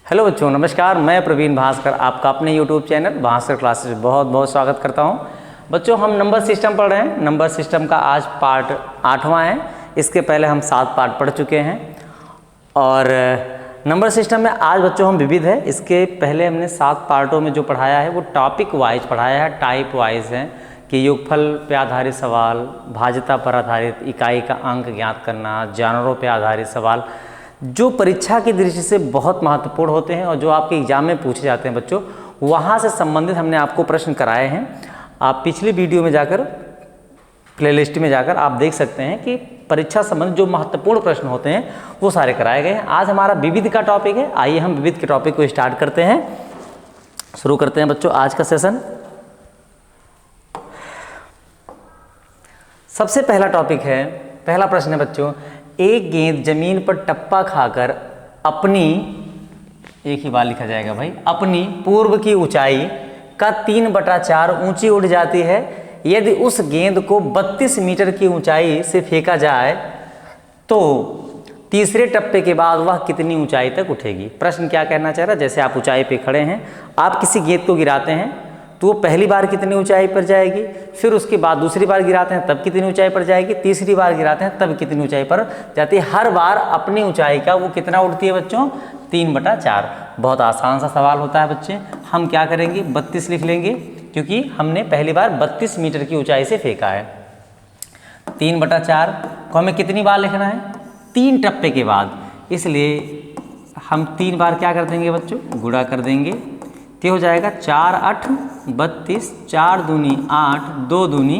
Hello बच्चों, नमस्कार। मैं प्रवीण भास्कर आपका अपने यूट्यूब चैनल भास्कर क्लासेस में बहुत बहुत स्वागत करता हूं। बच्चों, हम नंबर सिस्टम पढ़ रहे हैं। नंबर सिस्टम का आज पार्ट 8वां है। इसके पहले हम 7 पार्ट पढ़ चुके हैं और नंबर सिस्टम में आज बच्चों हम विविध है। इसके पहले हमने 7 पार्टों में जो पढ़ाया है वो टॉपिक वाइज पढ़ाया है, टाइप वाइज है कि योगफल पे आधारित सवाल, भाज्यता पर आधारित, इकाई का अंक ज्ञात करना, जानवरों पे आधारित सवाल जो परीक्षा की दृष्टि से बहुत महत्वपूर्ण होते हैं और जो आपके एग्जाम में पूछे जाते हैं बच्चों, वहाँ से संबंधित हमने आपको प्रश्न कराए हैं। आप पिछली वीडियो में जाकर प्लेलिस्ट में जाकर आप देख सकते हैं कि परीक्षा संबंधित जो महत्वपूर्ण प्रश्न होते हैं वो सारे कराए गए हैं। आज हमारा विविध का टॉपिक है। आइए हम विविध के टॉपिक को स्टार्ट करते हैं, शुरू करते हैं बच्चों आज का सेशन। सबसे पहला टॉपिक है, पहला प्रश्न है बच्चों, एक गेंद जमीन पर टप्पा खाकर अपनी, एक ही बार लिखा जाएगा भाई, अपनी पूर्व की ऊंचाई का 3/4 ऊंची उड़ जाती है। यदि उस गेंद को 32 मीटर की ऊंचाई से फेंका जाए तो तीसरे टप्पे के बाद वह कितनी ऊंचाई तक उठेगी। प्रश्न क्या कहना चाह रहा है, जैसे आप ऊंचाई पे खड़े हैं, आप किसी गेंद को गिराते हैं तो वो पहली बार कितनी ऊंचाई पर जाएगी, फिर उसके बाद दूसरी बार गिराते हैं तब कितनी ऊंचाई पर जाएगी, तीसरी बार गिराते हैं तब कितनी ऊंचाई पर जाती है। हर बार अपनी ऊंचाई का वो कितना उड़ती है बच्चों, 3/4। बहुत आसान सा सवाल होता है बच्चे। हम क्या करेंगे, 32 लिख लेंगे क्योंकि हमने पहली बार 32 मीटर की ऊंचाई से फेंका है। 3/4 को हमें कितनी बार लिखना है, 3 टप्पे के बाद, इसलिए हम 3 बार क्या कर देंगे बच्चों, गुणा कर देंगे। तो हो जाएगा 4 8 32, 4 दूनी 8, 2 दूनी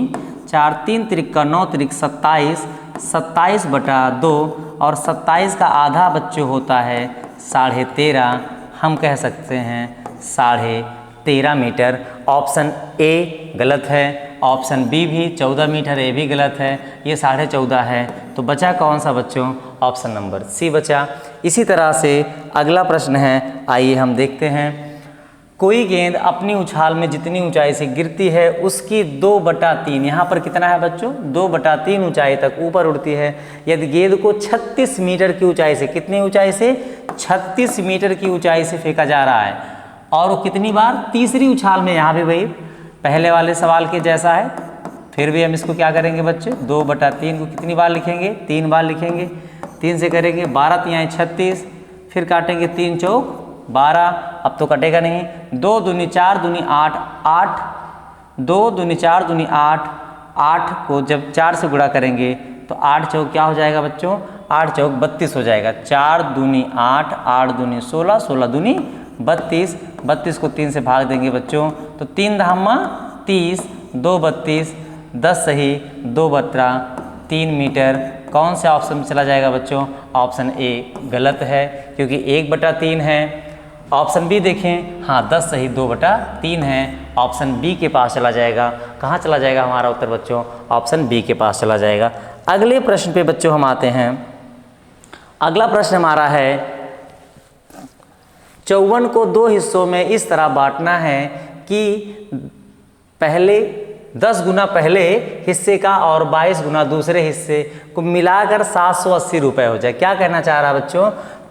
4, 3 त्रिक 9 त्रिक 27, 27/2 और 27 का आधा बच्चों होता है 13.5। हम कह सकते हैं 13.5 मीटर। ऑप्शन ए गलत है, ऑप्शन बी भी 14 मीटर, ए भी गलत है, ये 14.5 है। तो बचा कौन सा बच्चों, ऑप्शन नंबर सी बचा। इसी तरह से अगला प्रश्न है, आइए हम देखते हैं। कोई गेंद अपनी उछाल में जितनी ऊंचाई से गिरती है उसकी 2/3, यहाँ पर कितना है बच्चों, 2/3 ऊंचाई तक ऊपर उड़ती है। यदि गेंद को 36 मीटर की ऊंचाई से, कितनी ऊंचाई से, 36 मीटर की ऊंचाई से फेंका जा रहा है और वो कितनी बार, तीसरी उछाल में, यहाँ भी वही पहले वाले सवाल के जैसा है। फिर भी हम इसको क्या करेंगे बच्चे, 2/3 को कितनी बार लिखेंगे, 3 बार लिखेंगे। 3 से करेंगे 12 तिहाई 36, फिर काटेंगे 3 चौक 12, अब तो कटेगा नहीं। 2 दूनी 4 दूनी 8, 8 2 दूनी 4 दूनी 8, 8 को जब 4 से गुणा करेंगे तो 8 चौक क्या हो जाएगा बच्चों, 8 चौक 32 हो जाएगा। 4 दूनी 8, 8 दूनी 16, 16 दूनी 32, 32 को 3 से भाग देंगे बच्चों तो 3 धामा 30, 2 32, 10 सही 2/12, 3 मीटर। कौन से ऑप्शन में चला जाएगा बच्चों, ऑप्शन ए गलत है क्योंकि 1/3 है। ऑप्शन बी देखें, हाँ 10 सही 2/3 है। ऑप्शन बी के पास चला जाएगा। कहाँ चला जाएगा हमारा उत्तर बच्चों, ऑप्शन बी के पास चला जाएगा। अगले प्रश्न पे बच्चों हम आते हैं। अगला प्रश्न हमारा है, 54 को 2 हिस्सों में इस तरह बांटना है कि पहले 10 गुना पहले हिस्से का और 22 गुना दूसरे हिस्से को मिलाकर 780 रुपये हो जाए। क्या कहना चाह रहा है बच्चों,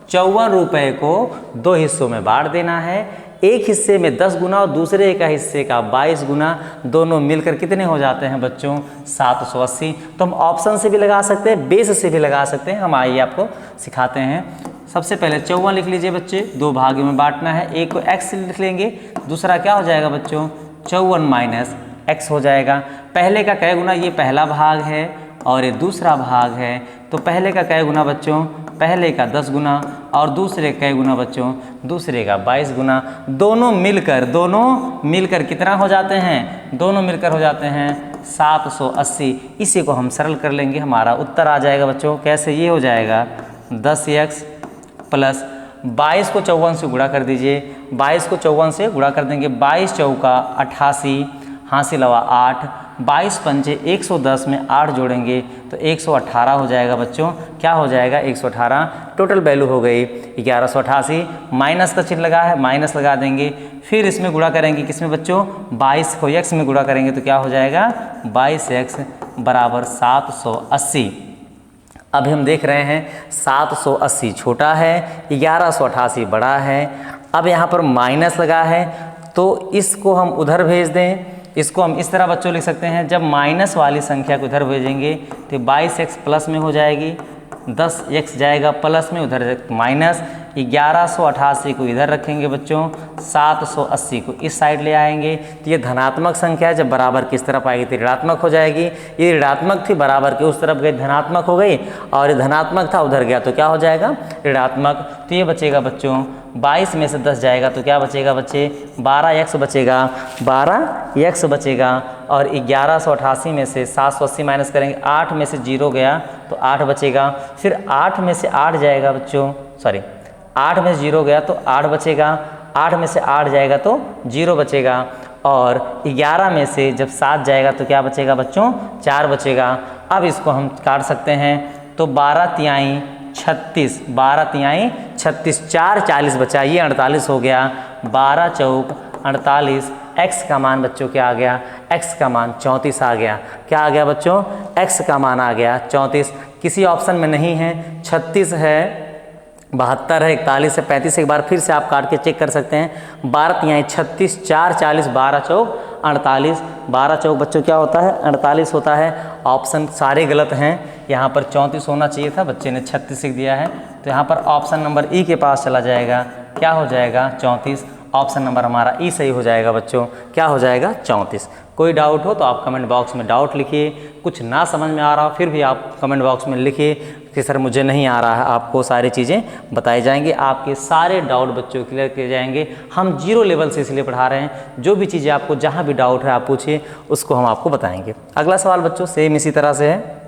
54 रुपये को 2 हिस्सों में बांट देना है। एक हिस्से में 10 गुना और दूसरे का हिस्से का 22 गुना, दोनों मिलकर कितने हो जाते हैं बच्चों, 780। तो हम ऑप्शन से भी लगा सकते हैं, बेस से भी लगा सकते हैं। हम आइए आपको सिखाते हैं। सबसे पहले 54 लिख लीजिए बच्चे, 2 भागों में बांटना है। एक को x लिख लेंगे, दूसरा क्या हो जाएगा बच्चों, 54 - x हो जाएगा। पहले का कै गुना, ये पहला भाग है और ये दूसरा भाग है। तो पहले का कै गुना बच्चों, पहले का 10 गुना और दूसरे कै गुना बच्चों, दूसरे का 22 गुना। दोनों मिलकर कितना हो जाते हैं, दोनों मिलकर हो जाते हैं 780। इसी को हम सरल कर लेंगे, हमारा उत्तर आ जाएगा बच्चों। कैसे, ये हो जाएगा 10x प्लस 22 को 54 से गुणा कर दीजिए। 22 को 54 से गुणा कर देंगे, 22 चौका 88, हासिल हुआ 8, 22 पंचे 110 में 8 जोड़ेंगे तो 118 हो जाएगा बच्चों। क्या हो जाएगा, 118। टोटल वैल्यू हो गई 1188। माइनस का चिन्ह लगा है, माइनस लगा देंगे। फिर इसमें गुणा करेंगे, किसमें बच्चों, 22 को x में गुणा करेंगे तो क्या हो जाएगा, 22x बराबर 780। अब हम देख रहे हैं 780 छोटा है, 1188 बड़ा है। अब यहाँ पर माइनस लगा है तो इसको हम उधर भेज दें। इसको हम इस तरह बच्चों लिख सकते हैं, जब माइनस वाली संख्या को उधर भेजेंगे तो 22x प्लस में हो जाएगी, 10x जाएगा प्लस में, उधर माइनस, 1188 को इधर रखेंगे बच्चों, 780 को इस साइड ले आएंगे। तो ये धनात्मक संख्या है, जब बराबर किस तरफ आएगी तो ऋणात्मक हो जाएगी। ये ऋणात्मक थी, बराबर के उस तरफ गई, धनात्मक हो गई, और ये धनात्मक था उधर गया तो क्या हो जाएगा, ऋणात्मक। तो ये बचेगा बच्चों 22 में से 10 जाएगा तो क्या बचेगा बच्चे, 12x बचेगा, 12x बचेगा। और 1188 में से 780 माइनस करेंगे, 8 में से 0 गया तो 8 बचेगा। फिर 8 में से 8 जाएगा बच्चों, सॉरी 8 में से 0 गया तो 8 बचेगा, 8 में से 8 जाएगा तो 0 बचेगा। और 11 में से जब 7 जाएगा तो क्या बचेगा बच्चों, 4 बचेगा। अब इसको हम काट सकते हैं तो 12 तिहाई 36, 12 तिहाई 36, 4 40 बचा, ये 48 हो गया, 12 चौक 48। x का मान बच्चों क्या आ गया, x का मान 34 आ गया। क्या आ गया बच्चों, x का मान आ गया 34। किसी ऑप्शन में नहीं है, 36 है, 72 है, 41 है, 35। एक बार फिर से आप काट के चेक कर सकते हैं। 12 तिहाई 36, 4 40, 12 चौक 48, 12 चौक बच्चों क्या होता है, 48 होता है। ऑप्शन सारे गलत हैं, यहाँ पर 34 होना चाहिए था, बच्चे ने 36 लिख दिया है। तो यहाँ पर ऑप्शन नंबर ई के पास चला जाएगा, क्या हो जाएगा 34। ऑप्शन नंबर हमारा ई सही हो जाएगा बच्चों, क्या हो जाएगा 34। कोई डाउट हो तो आप कमेंट बॉक्स में डाउट लिखिए, कुछ ना समझ में आ रहा हो फिर भी आप कमेंट बॉक्स में लिखिए कि सर मुझे नहीं आ रहा है, आपको सारी चीज़ें बताई जाएंगी, आपके सारे डाउट बच्चों क्लियर किए जाएंगे। हम 0 लेवल से इसलिए पढ़ा रहे हैं, जो भी चीज़ें आपको जहाँ भी डाउट है आप पूछिए, उसको हम आपको बताएंगे। अगला सवाल बच्चों सेम इसी तरह से है,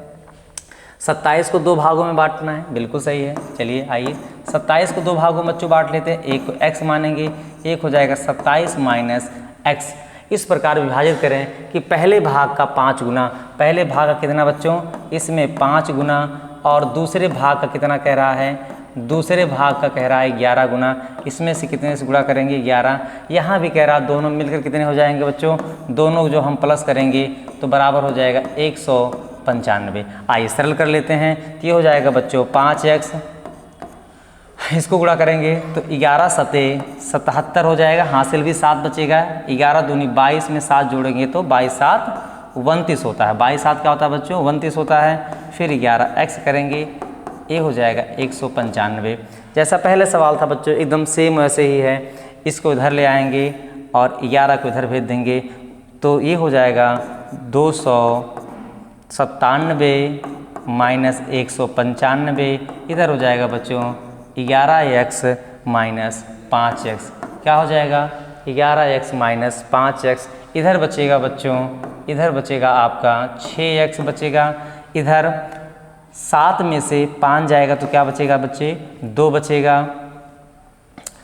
27 को 2 भागों में बांटना है, बिल्कुल सही है। चलिए आइए 27 को 2 भागों में बच्चों बांट लेते हैं, एक को x मानेंगे, एक हो जाएगा 27 माइनस x। इस प्रकार विभाजित करें कि पहले भाग का 5 गुना, पहले भाग का कितना बच्चों, इसमें 5 गुना, और दूसरे भाग का कितना कह रहा है, दूसरे भाग का कह रहा है 11 गुना। इसमें से कितने से गुणा करेंगे 11, यहाँ भी कह रहा है दोनों मिलकर कितने हो जाएंगे बच्चों, दोनों जो हम प्लस करेंगे तो बराबर हो जाएगा 195। आइए सरल कर लेते हैं, तो ये हो जाएगा बच्चों 5x, इसको गुणा करेंगे तो 11 सते 77 हो जाएगा, हासिल भी 7 बचेगा, 11 दूनी 22 में 7 जोड़ेंगे तो 22 7 29 होता है, 22 7 क्या होता है बच्चों 29 होता है। फिर 11x करेंगे, ये हो जाएगा 195। जैसा पहले सवाल था बच्चों एकदम सेम वैसे ही है, इसको इधर ले आएंगे और 11 को इधर भेज देंगे तो ये हो जाएगा 297 माइनस 195, इधर हो जाएगा बच्चों 11x माइनस 5x। क्या हो जाएगा 11x माइनस 5x, इधर बचेगा बच्चों, इधर बचेगा आपका 6x बचेगा, इधर 7 में से 5 जाएगा तो क्या बचेगा बच्चे 2 बचेगा,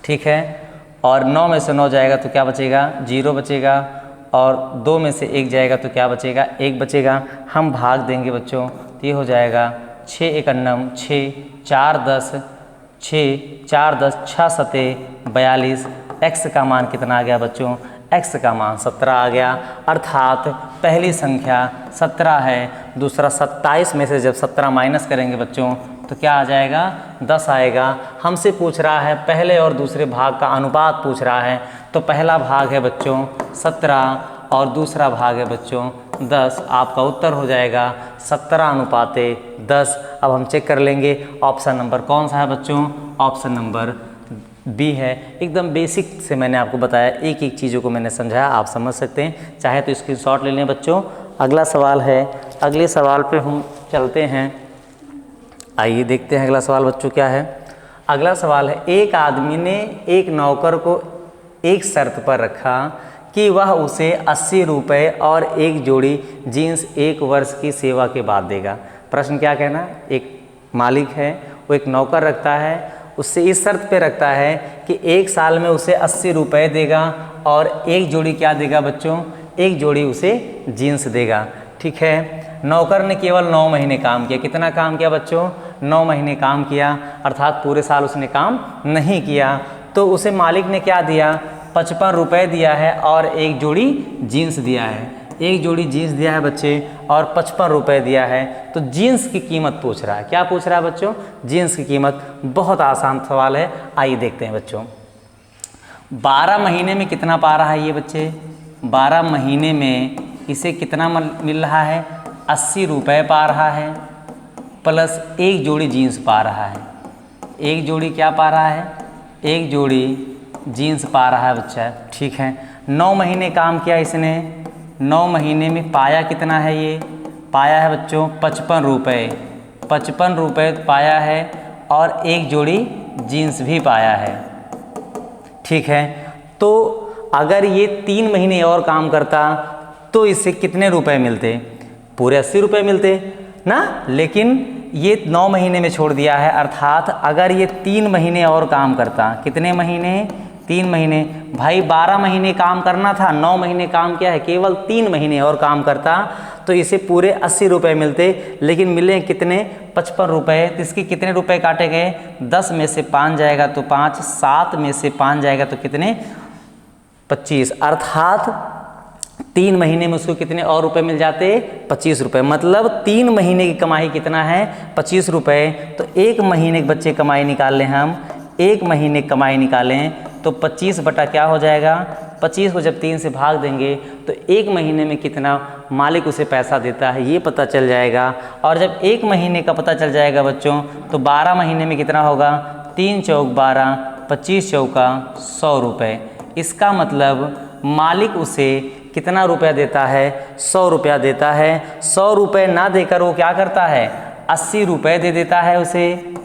ठीक है। और 9 में से 9 जाएगा तो क्या बचेगा 0 बचेगा, और 2 में से 1 जाएगा तो क्या बचेगा 1 बचेगा। हम भाग देंगे बच्चों तो ये हो जाएगा 6 एकन्नम 6, 4 10, 6 4 10, 6 सते 42। x का मान कितना आ गया बच्चों, x का मान 17 आ गया, अर्थात पहली संख्या 17 है, दूसरा 27 में से जब 17 माइनस करेंगे बच्चों तो क्या आ जाएगा 10 आएगा। हमसे पूछ रहा है पहले और दूसरे भाग का अनुपात पूछ रहा है, तो पहला भाग है बच्चों 17 और दूसरा भाग है बच्चों 10। आपका उत्तर हो जाएगा 17:10। अब हम चेक कर लेंगे ऑप्शन नंबर कौन सा है बच्चों, ऑप्शन नंबर बी है। एकदम बेसिक से मैंने आपको बताया, एक एक चीज़ों को मैंने समझाया, आप समझ सकते हैं, चाहे तो स्क्रीनशॉट ले लें बच्चों। अगला सवाल है, अगले सवाल पे हम चलते हैं। आइए देखते हैं अगला सवाल बच्चों क्या है। अगला सवाल है, एक आदमी ने एक नौकर को एक शर्त पर रखा कि वह उसे 80 रुपये और एक जोड़ी जीन्स 1 वर्ष की सेवा के बाद देगा। प्रश्न क्या कहना, एक मालिक है वो एक नौकर रखता है, उससे इस शर्त पे रखता है कि 1 साल में उसे 80 रुपये देगा और एक जोड़ी क्या देगा बच्चों, एक जोड़ी उसे जीन्स देगा, ठीक है। नौकर ने केवल 9 महीने काम किया। कितना काम किया बच्चों, 9 महीने काम किया, अर्थात पूरे साल उसने काम नहीं किया। तो उसे मालिक ने क्या दिया, 55 रुपये दिया है और एक जोड़ी जीन्स दिया है। एक जोड़ी जीन्स दिया है बच्चे और 55 रुपये दिया है, तो जीन्स की कीमत पूछ रहा है। क्या पूछ रहा है बच्चों? जीन्स की कीमत। बहुत आसान सवाल है, आइए देखते हैं बच्चों। 12 महीने में कितना पा रहा है ये बच्चे? 12 महीने में इसे कितना मिल रहा है? 80 रुपये पा रहा है, प्लस एक जोड़ी जीन्स पा रहा है। एक जोड़ी क्या पा रहा है? एक जोड़ी जीन्स पा रहा है बच्चा। ठीक है, 9 महीने काम किया इसने, 9 महीने में पाया कितना है? ये पाया है बच्चों 55 रुपये। 55 रुपये पाया है और एक जोड़ी जीन्स भी पाया है। ठीक है, तो अगर ये 3 महीने और काम करता तो इससे कितने रुपए मिलते? पूरे 80 रुपये मिलते ना। लेकिन ये 9 महीने में छोड़ दिया है, अर्थात अगर ये 3 महीने और काम करता, कितने महीने? 3 महीने। भाई 12 महीने काम करना था, 9 महीने काम किया है, केवल 3 महीने और काम करता तो इसे पूरे 80 रुपये मिलते, लेकिन मिले कितने? 55 रुपये। तो इसके कितने रुपए काटे गए? 10 में से 5 जाएगा तो 5, 7 में से 5 जाएगा तो कितने? 25। अर्थात 3 महीने में उसको कितने और रुपए मिल जाते? 25 रुपये। मतलब 3 महीने की कमाई कितना है? 25 रुपये। तो 1 महीने के बच्चे कमाई निकाल लें हम, 1 महीने कमाई निकालें तो 25 बटा क्या हो जाएगा? 25 को जब 3 से भाग देंगे तो 1 महीने में कितना मालिक उसे पैसा देता है ये पता चल जाएगा। और जब 1 महीने का पता चल जाएगा बच्चों तो 12 महीने में कितना होगा? 3 चौक 12, 25 चौका 100 रुपये। इसका मतलब मालिक उसे कितना रुपया देता है? 100 रुपया देता है। 100 रुपये ना देकर वो क्या करता है? 80 रुपये दे देता है उसे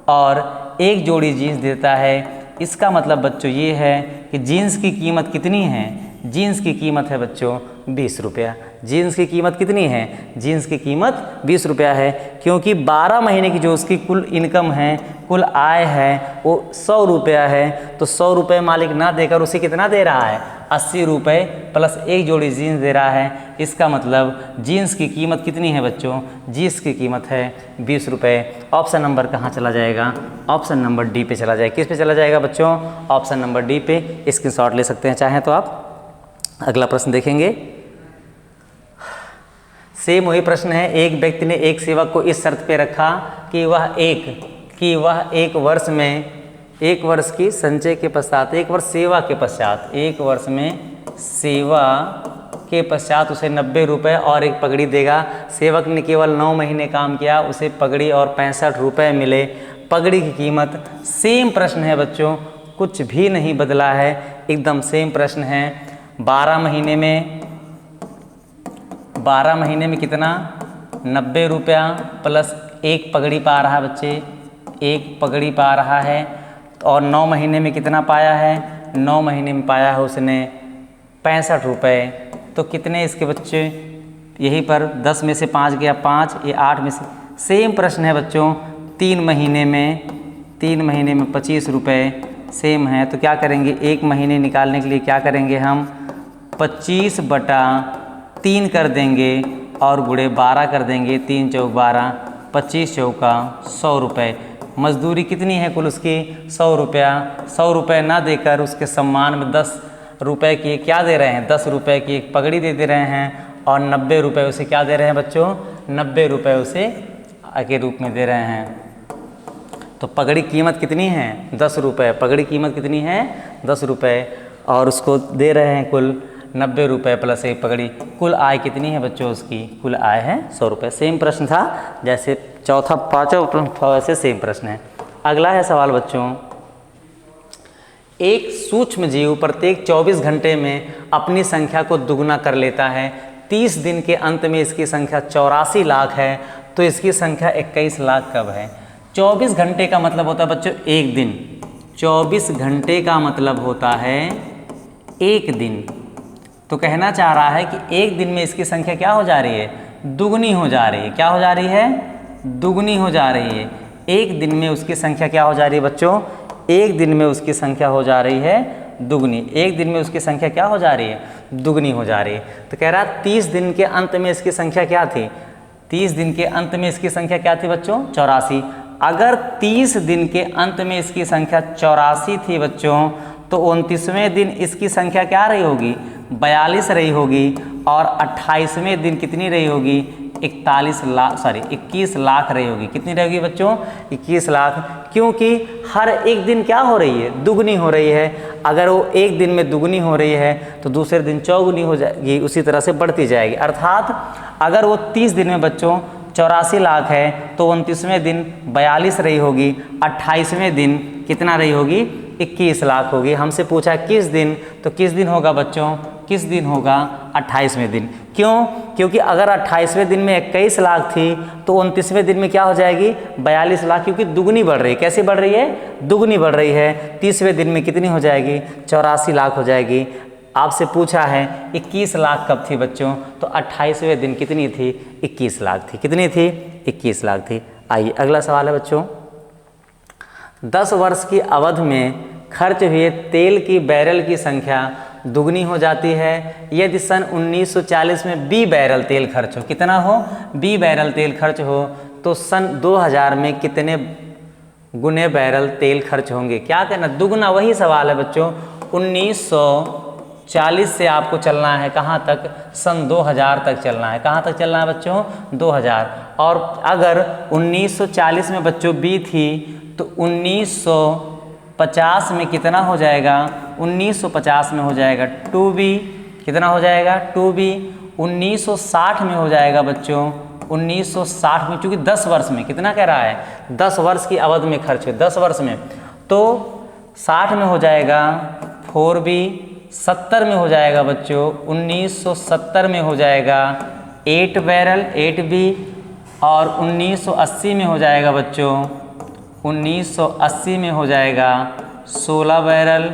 और एक जोड़ी जीन्स देता है। इसका मतलब बच्चों ये है कि जीन्स की कीमत कितनी है? जीन्स की कीमत है बच्चों 20 रुपया। जीन्स की कीमत कितनी है? जीन्स की कीमत 20 रुपया है, क्योंकि 12 महीने की जो उसकी कुल इनकम है, कुल आय है, वो 100 रुपया है। तो 100 रुपये मालिक ना देकर उसे कितना दे रहा है? 80 रुपये प्लस एक जोड़ी जीन्स दे रहा है। इसका मतलब जीन्स की कीमत कितनी है बच्चों? जीन्स की कीमत है 20 रुपये। ऑप्शन नंबर कहाँ चला जाएगा? ऑप्शन नंबर डी पे चला जाएगा। किस पे चला जाएगा बच्चों? ऑप्शन नंबर डी पे। स्क्रीनशॉट ले सकते हैं चाहें तो आप। अगला प्रश्न देखेंगे। सेम वही प्रश्न है। एक व्यक्ति ने एक सेवक को इस शर्त पे रखा कि वह एक वर्ष में, 1 वर्ष की संचय के पश्चात, 1 वर्ष सेवा के पश्चात, 1 वर्ष में सेवा के पश्चात उसे 90 रुपये और एक पगड़ी देगा। सेवक ने केवल 9 महीने काम किया, उसे पगड़ी और 65 रुपये मिले। पगड़ी की कीमत। सेम प्रश्न है बच्चों, कुछ भी नहीं बदला है, एकदम सेम प्रश्न है। 12 महीने में कितना? 90 रुपया प्लस एक पगड़ी पा रहा है बच्चे, एक पगड़ी पा रहा है। और 9 महीने में कितना पाया है? 9 महीने में पाया है उसने 65 रुपये। तो कितने इसके बच्चे? यहीं पर 10 में से 5 गया 5, ये 8 में से। सेम प्रश्न है बच्चों। 3 महीने में 25 रुपये सेम है। तो क्या करेंगे? 1 महीने निकालने के लिए क्या करेंगे हम? 25 बटा 3 कर देंगे और गुणे 12 कर देंगे। 3 चौक 12, 25 चौका 100 रुपये। मजदूरी कितनी है कुल उसकी? 100 रुपया। 100 रुपये ना देकर उसके सम्मान में 10 रुपये की क्या दे रहे हैं? 10 रुपये की एक पगड़ी दे रहे हैं और 90 रुपये उसे क्या दे रहे हैं बच्चों? 90 रुपये उसे के रूप में दे रहे हैं। तो पगड़ी कीमत कितनी है? 10 रुपये। पगड़ी कीमत कितनी है? 10 रुपये और उसको दे रहे हैं कुल 90 रुपये प्लस एक पगड़ी। कुल आय कितनी है बच्चों उसकी? कुल आय है 100 रुपये। सेम प्रश्न था जैसे चौथा पाँचों प्रश्न था वैसे सेम प्रश्न है। अगला है सवाल बच्चों। एक सूक्ष्म जीव प्रत्येक 24 घंटे में अपनी संख्या को दुगना कर लेता है। 30 दिन के अंत में इसकी संख्या 84 लाख है, तो इसकी संख्या 21 लाख कब है? 24 घंटे का मतलब होता है बच्चों 1 दिन। 24 घंटे का मतलब होता है 1 दिन। तो कहना चाह रहा है कि 1 दिन में इसकी संख्या क्या हो जा रही है? दुगनी हो जा रही है। क्या हो जा रही है? दुगनी हो जा रही है। 1 दिन में उसकी संख्या क्या हो जा रही है बच्चों? 1 दिन में उसकी संख्या हो जा रही है दुगनी। 1 दिन में उसकी संख्या क्या हो जा रही है? दुगनी हो जा रही है। तो कह रहा 30 दिन के अंत में इसकी संख्या क्या थी? 30 दिन के अंत में इसकी संख्या क्या थी बच्चों? 84। अगर 30 दिन के अंत में इसकी संख्या 84 थी बच्चों, तो 29वें दिन इसकी संख्या क्या रही होगी? 42 रही होगी, और 28वें दिन कितनी रही होगी? 21 लाख रही होगी। कितनी रहेगी बच्चों? 21 लाख। क्योंकि हर एक दिन क्या हो रही है? दुगनी हो रही है। अगर वो एक दिन में दुगनी हो रही है तो दूसरे दिन चौगुनी हो जाएगी, उसी तरह से बढ़ती जाएगी। अर्थात अगर वो 30 दिन में बच्चों 84 लाख है तो 29वें दिन 42 रही होगी, 28वें दिन कितना रही होगी? 21 लाख होगी। हमसे पूछा किस दिन, तो किस दिन होगा बच्चों? किस दिन होगा? 28वें दिन। क्यों? क्योंकि अगर 28वें दिन में 21 लाख थी तो 29वें दिन में क्या हो जाएगी? 42 लाख, क्योंकि दुगनी बढ़ रही है। कैसे बढ़ रही है? दुगनी बढ़ रही है। 30वें दिन में कितनी हो जाएगी? 84 लाख हो जाएगी। आपसे पूछा है 21 लाख कब थी बच्चों, तो 28वें दिन कितनी थी? 21 लाख थी। कितनी थी? 21 लाख थी। आइए अगला सवाल है बच्चों, 10 वर्ष की अवधि में खर्च हुए तेल की बैरल की संख्या दुगनी हो जाती है यदि सन 1940 में 20 बैरल तेल खर्च हो। कितना हो? 20 बैरल तेल खर्च हो तो सन 2000 में कितने गुने बैरल तेल खर्च होंगे? क्या कहना? दुगना। वही सवाल है बच्चों। 1940 से आपको चलना है कहाँ तक? सन 2000 तक चलना है। कहाँ तक चलना है बच्चों? 2000। और अगर 1940 में बच्चों 20 थी तो 1950 में कितना हो जाएगा? 1950 में हो जाएगा 2B। कितना हो जाएगा? 2B। 1960 में हो जाएगा बच्चों, 1960 में, चूँकि 10 वर्ष में, कितना कह रहा है? 10 वर्ष की अवधि में खर्च हुए, 10 वर्ष में, तो 60 में हो जाएगा 4B। 70 में हो जाएगा बच्चों, 1970 में हो जाएगा 8 बैरल 8B। और 1980 में हो जाएगा बच्चों, 1980 में हो जाएगा 16 बैरल।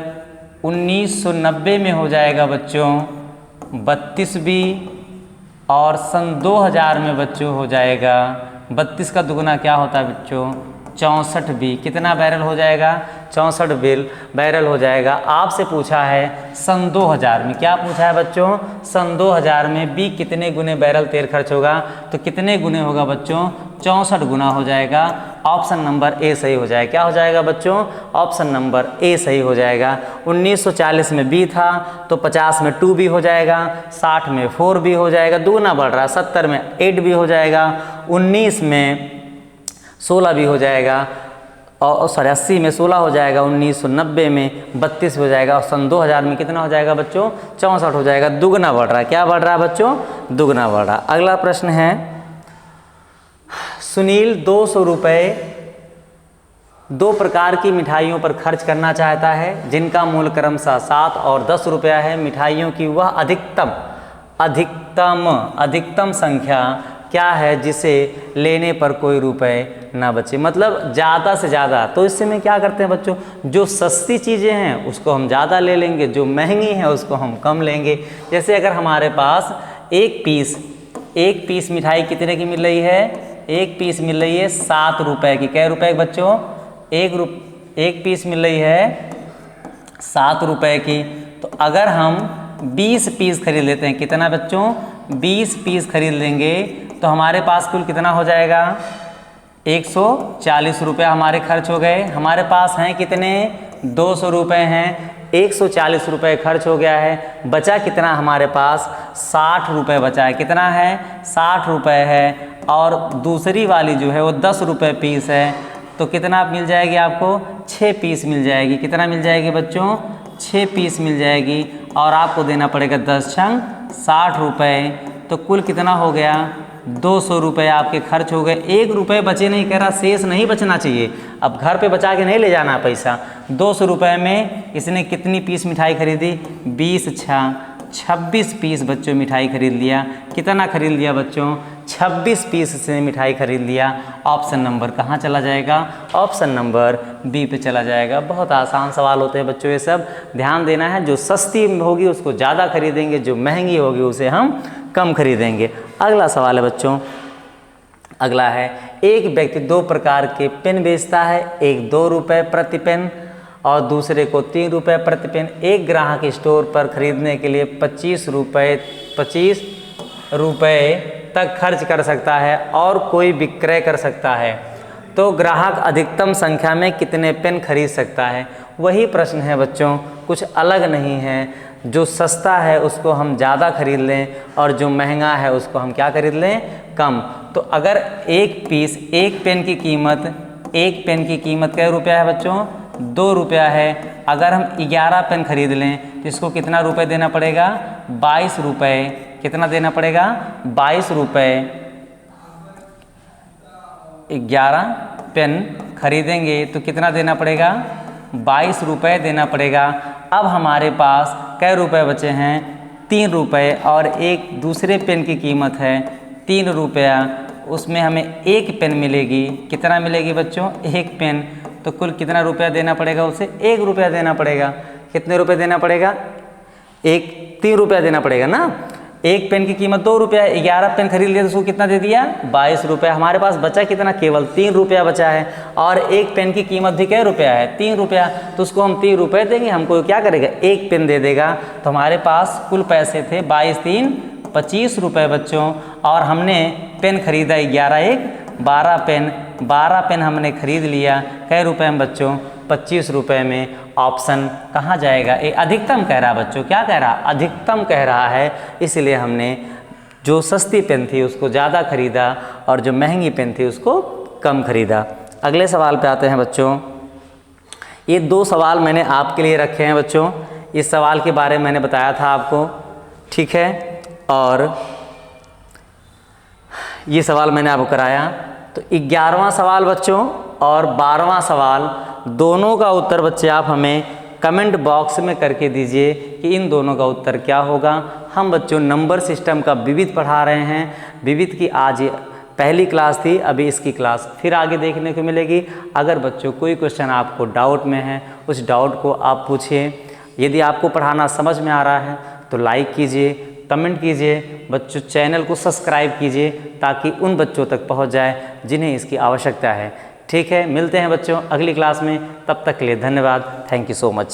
1990 में हो जाएगा बच्चों 32B। और सन 2000 में बच्चों हो जाएगा 32 का दुगना क्या होता है बच्चों? 64B। कितना बैरल हो जाएगा? 64 बैरल हो जाएगा। आपसे पूछा है सन 2000 में, क्या पूछा है बच्चों? सन 2000 में B कितने गुने बैरल तेल खर्च होगा? तो कितने गुने होगा बच्चों? 64 गुना हो जाएगा। ऑप्शन नंबर ए सही हो जाएगा। क्या हो जाएगा बच्चों? ऑप्शन नंबर ए सही हो जाएगा। 1940 में B था तो 50 में 2B हो जाएगा, 60 में 4B हो जाएगा, दुगना बढ़ रहा है, 70 में 8B हो जाएगा, 19 में 16B हो जाएगा, और 80 में 16 हो जाएगा, 1990 में 32 हो जाएगा, और सन 2000 में कितना हो जाएगा बच्चों? 64 हो जाएगा। दुगना बढ़ रहा है। क्या बढ़ रहा है बच्चों? दुगना बढ़ रहा है। अगला प्रश्न है, सुनील 200 रुपये 2 प्रकार की मिठाइयों पर खर्च करना चाहता है जिनका मूल्य क्रमशः 7 और 10 रुपया है। मिठाइयों की वह अधिकतम संख्या क्या है जिसे लेने पर कोई रुपए ना बचे? मतलब ज़्यादा से ज़्यादा। तो इससे में क्या करते हैं बच्चों, जो सस्ती चीज़ें हैं उसको हम ज़्यादा ले लेंगे, जो महंगी हैं उसको हम कम लेंगे। जैसे अगर हमारे पास एक पीस मिठाई कितने की मिल रही है? एक पीस मिल रही है 7 रुपए की। कै रुपए बच्चों? एक पीस मिल रही है 7 रुपए की। तो अगर हम 20 पीस खरीद लेते हैं, कितना बच्चों? 20 पीस खरीद लेंगे तो हमारे पास कुल कितना हो जाएगा? 140 रुपये हमारे खर्च हो गए। हमारे पास हैं कितने? 200 रुपये हैं। 140 रुपये खर्च हो गया है। बचा कितना हमारे पास? 60 रुपये बचा है। कितना है? 60 रुपये है। और दूसरी वाली जो है वो 10 रुपये पीस है। तो कितना मिल जाएगी आपको? 6 पीस मिल जाएगी। कितना मिल जाएगी बच्चों? 6 पीस मिल जाएगी। और आपको देना पड़ेगा 10 छंग 60 रुपये। तो कुल कितना हो गया? 200 रुपये आपके खर्च हो गए। 1 रुपये बचे नहीं, कह रहा शेष नहीं बचना चाहिए। अब घर पे बचा के नहीं ले जाना पैसा। 200 रुपये में इसने कितनी पीस मिठाई खरीदी? 20 छः 26 पीस बच्चों मिठाई खरीद लिया। कितना खरीद लिया बच्चों? 26 पीस से मिठाई खरीद लिया। ऑप्शन नंबर कहाँ चला जाएगा? ऑप्शन नंबर बी पे चला जाएगा। बहुत आसान सवाल होते हैं बच्चों, ये सब ध्यान देना है। जो सस्ती होगी उसको ज़्यादा खरीदेंगे, जो महंगी होगी उसे हम कम खरीदेंगे। अगला सवाल है बच्चों, अगला है, एक व्यक्ति 2 प्रकार के पेन बेचता है, एक 2 रुपये प्रति पेन और दूसरे को 3 रुपये प्रति पेन। एक ग्राहक स्टोर पर खरीदने के लिए 25 रुपये तक खर्च कर सकता है और कोई विक्रय कर सकता है, तो ग्राहक अधिकतम संख्या में कितने पेन खरीद सकता है? वही प्रश्न है बच्चों, कुछ अलग नहीं है। जो सस्ता है उसको हम ज़्यादा खरीद लें और जो महंगा है उसको हम क्या खरीद लें, कम। तो अगर एक पेन की कीमत क्या रुपया है बच्चों, 2 रुपया है। अगर हम 11 पेन खरीद लें तो इसको कितना रुपए देना पड़ेगा, 22 रुपये। कितना देना पड़ेगा, 22 रुपये। 11 पेन खरीदेंगे तो कितना देना पड़ेगा, 22 रुपये देना पड़ेगा। अब हमारे पास कै रुपए बचे हैं, 3 रुपये, और एक दूसरे पेन की कीमत है 3 रुपया। उसमें हमें एक पेन मिलेगी। कितना मिलेगी बच्चों, एक पेन। तो कुल कितना रुपया देना पड़ेगा उसे, 1 रुपया देना पड़ेगा। कितने रुपये देना पड़ेगा, 3 रुपया देना पड़ेगा ना। एक पेन की कीमत 2 रुपया, 11 पेन खरीद लिया तो उसको कितना दे दिया, 22 रुपया। हमारे पास बचा कितना, केवल 3 रुपया बचा है। और एक पेन की कीमत भी क्या रुपया है, 3 रुपया। तो उसको हम 3 रुपये देंगे, हमको क्या करेगा, एक पेन दे देगा। तो हमारे पास कुल पैसे थे 22 3 25 रुपये बच्चों। और हमने पेन खरीदा 11 1 12 पेन। 12 पेन हमने खरीद लिया, कै रुपये में बच्चों, 25 रुपये में। ऑप्शन कहाँ जाएगा, ये अधिकतम कह रहा है बच्चों। क्या कह रहा, अधिकतम कह रहा है। इसलिए हमने जो सस्ती पेन थी उसको ज़्यादा खरीदा और जो महंगी पेन थी उसको कम खरीदा। अगले सवाल पे आते हैं बच्चों। ये 2 सवाल मैंने आपके लिए रखे हैं बच्चों। इस सवाल के बारे में मैंने बताया था आपको, ठीक है। और ये सवाल मैंने आपको कराया। तो 11वां सवाल बच्चों और 12वां सवाल दोनों का उत्तर बच्चे आप हमें कमेंट बॉक्स में करके दीजिए कि इन दोनों का उत्तर क्या होगा। हम बच्चों नंबर सिस्टम का विविध पढ़ा रहे हैं। विविध की आज पहली क्लास थी, अभी इसकी क्लास फिर आगे देखने को मिलेगी। अगर बच्चों कोई क्वेश्चन आपको डाउट में है, उस डाउट को आप पूछिए। यदि आपको पढ़ाना समझ में आ रहा है तो लाइक कीजिए, कमेंट कीजिए। बच्चों चैनल को सब्सक्राइब कीजिए ताकि उन बच्चों तक पहुंच जाए जिन्हें इसकी आवश्यकता है। ठीक है, मिलते हैं बच्चों अगली क्लास में। तब तक के लिए धन्यवाद। Thank you so much.